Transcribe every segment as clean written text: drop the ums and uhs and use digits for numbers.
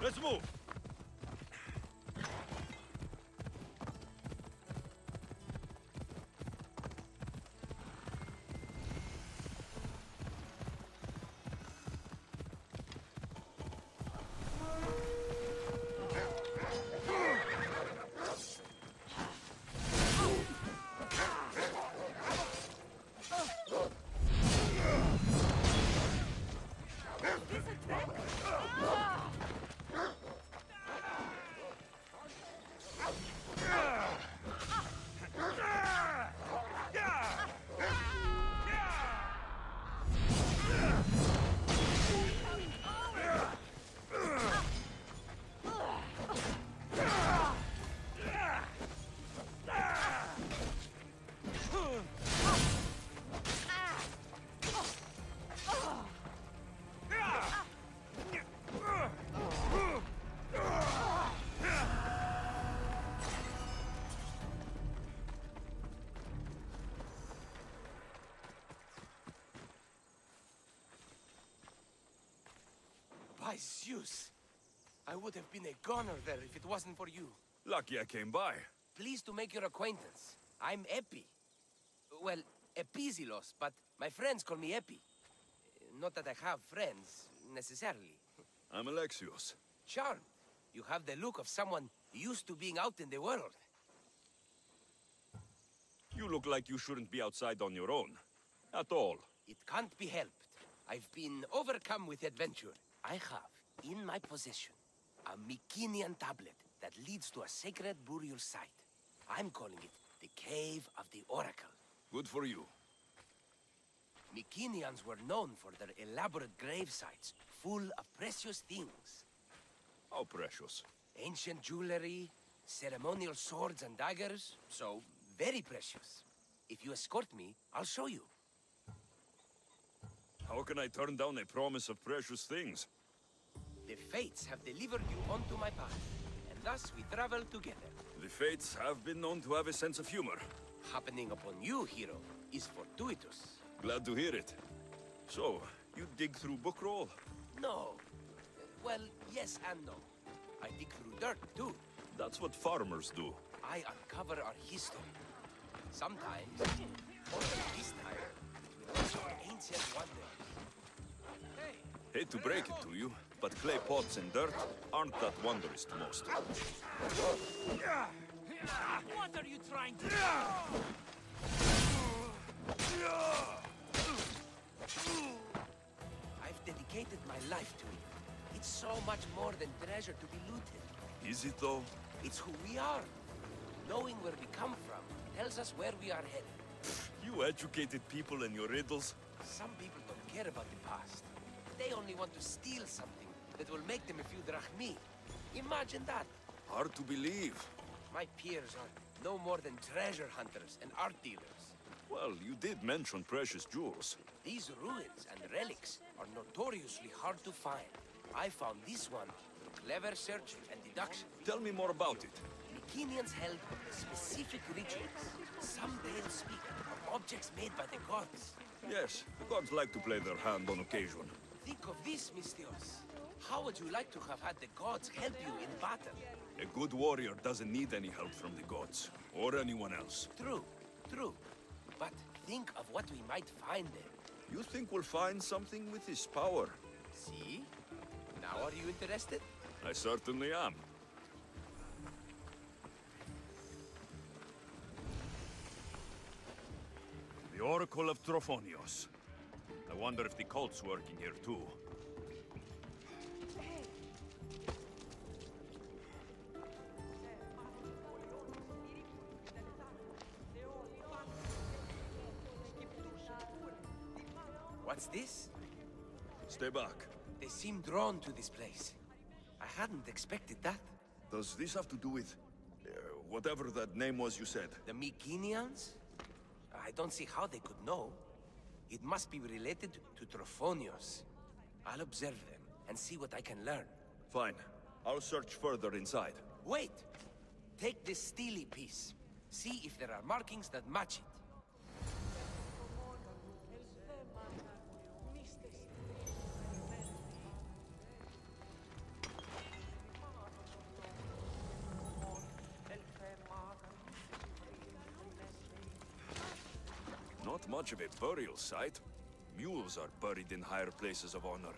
Let's move! By Zeus! I would have been a goner there if it wasn't for you. Lucky I came by. Pleased to make your acquaintance. I'm Epi. Well, Epizilos, but my friends call me Epi. Not that I have friends, necessarily. I'm Alexios. Charmed. You have the look of someone used to being out in the world. You look like you shouldn't be outside on your own. At all. It can't be helped. I've been overcome with adventure. I have, in my possession, a Mycenaean tablet that leads to a sacred burial site. I'm calling it the Cave of the Oracle. Good for you. Mycenaeans were known for their elaborate grave sites, full of precious things. How precious. Ancient jewelry, ceremonial swords and daggers, so very precious. If you escort me, I'll show you. How can I turn down a promise of precious things? The Fates have delivered you onto my path, and thus we travel together. The Fates have been known to have a sense of humor. Happening upon you, hero, is fortuitous. Glad to hear it. So, you dig through book roll? No. Well, yes and no. I dig through dirt, too. That's what farmers do. I uncover our history. Sometimes, more than this time, with our ancient wonders. Hey! Hate to break it to you, but clay pots and dirt aren't that wondrous to most. What are you trying to do? I've dedicated my life to it. It's so much more than treasure to be looted. Is it though? It's who we are. Knowing where we come from tells us where we are headed. You educated people and your riddles? Some people don't care about the past. They only want to steal something that will make them a few drachmi. Imagine that. Hard to believe. My peers are no more than treasure hunters and art dealers. Well, you did mention precious jewels. These ruins and relics are notoriously hard to find. I found this one through clever search and deduction. Tell me more about it. Mycenaeans held specific rituals. Some tales speak of objects made by the gods. Yes, the gods like to play their hand on occasion. Think of this, Mystios. How would you like to have had the gods help you in battle? A good warrior doesn't need any help from the gods, or anyone else. True, true. But think of what we might find there. You think we'll find something with his power? See? Now are you interested? I certainly am. The Oracle of Trophonios. I wonder if the cult's working here too. What's this? Stay back. They seem drawn to this place. I hadn't expected that. Does this have to do with... whatever that name was you said? The Mycenaeans? I don't see how they could know. It must be related to Trophonios. I'll observe them and see what I can learn. Fine. I'll search further inside. Wait! Take this steely piece. See if there are markings that match it. Not much of a burial site. Mules are buried in higher places of honor.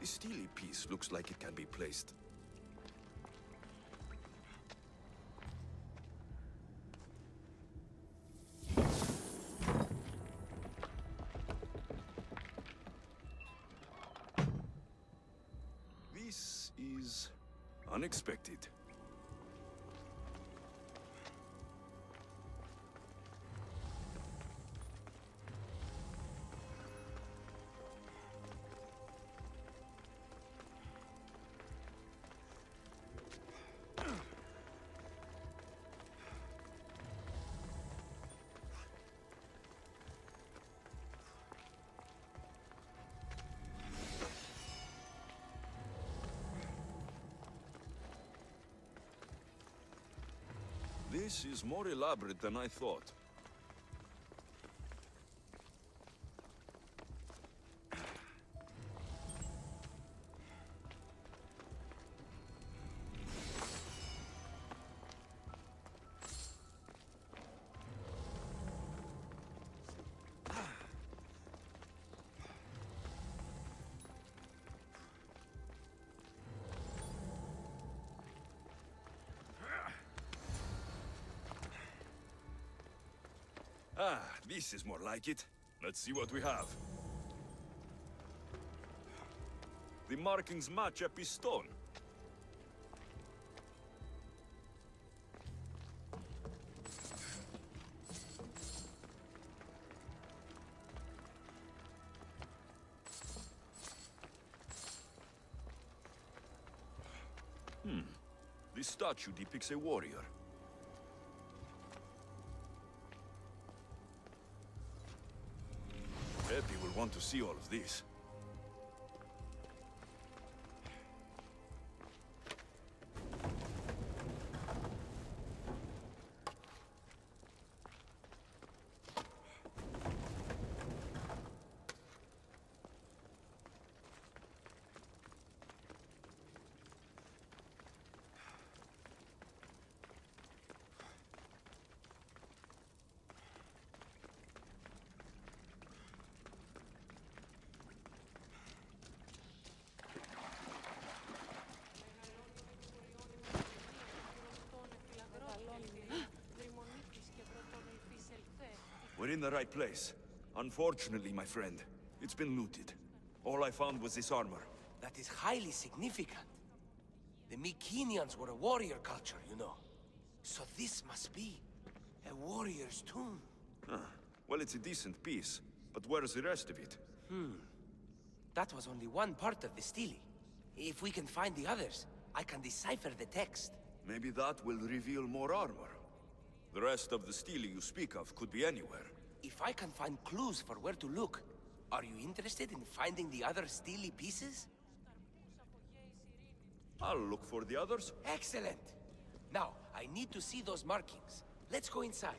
The steely piece looks like it can be placed. This is unexpected. This is more elaborate than I thought. Ah, this is more like it. Let's see what we have. The markings match a piston. This statue depicts a warrior. Epi will want to see all of this. We're in the right place. Unfortunately, my friend, it's been looted. All I found was this armor. That is highly significant. The Mycenaeans were a warrior culture, you know. So this must be a warrior's tomb. Well, it's a decent piece, but where's the rest of it? That was only one part of the stele. If we can find the others, I can decipher the text. Maybe that will reveal more armor. The rest of the stele you speak of could be anywhere. If I can find clues for where to look, are you interested in finding the other stele pieces? I'll look for the others. Excellent! Now, I need to see those markings. Let's go inside.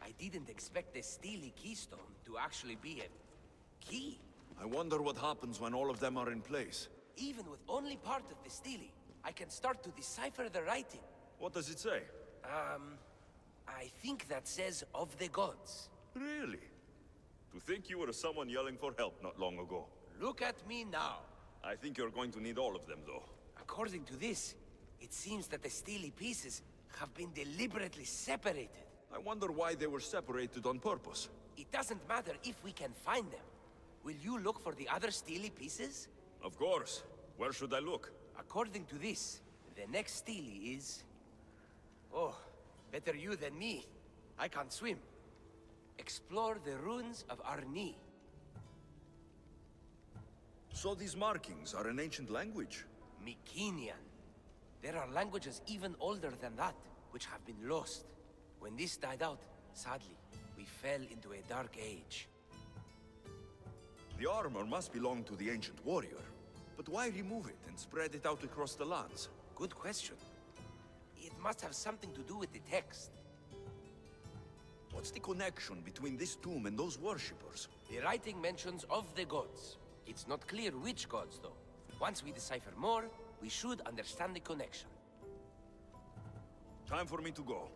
I didn't expect the stele keystone to actually be a key. I wonder what happens when all of them are in place. Even with only part of the stele, I can start to decipher the writing. What does it say? I think that says of the gods. Really? To think you were someone yelling for help not long ago. Look at me now. I think you're going to need all of them, though. According to this, it seems that the stele pieces have been deliberately separated. I wonder why they were separated on purpose. It doesn't matter if we can find them. Will you look for the other stele pieces? Of course. Where should I look? According to this, the next stele is... Oh, better you than me. I can't swim. Explore the ruins of Arni. So these markings are an ancient language? Mycenaean. There are languages even older than that, which have been lost. When this died out, sadly, we fell into a dark age. The armor must belong to the ancient warrior. But why remove it and spread it out across the lands? Good question. It must have something to do with the text. What's the connection between this tomb and those worshippers? The writing mentions of the gods. It's not clear which gods, though. Once we decipher more, we should understand the connection. Time for me to go.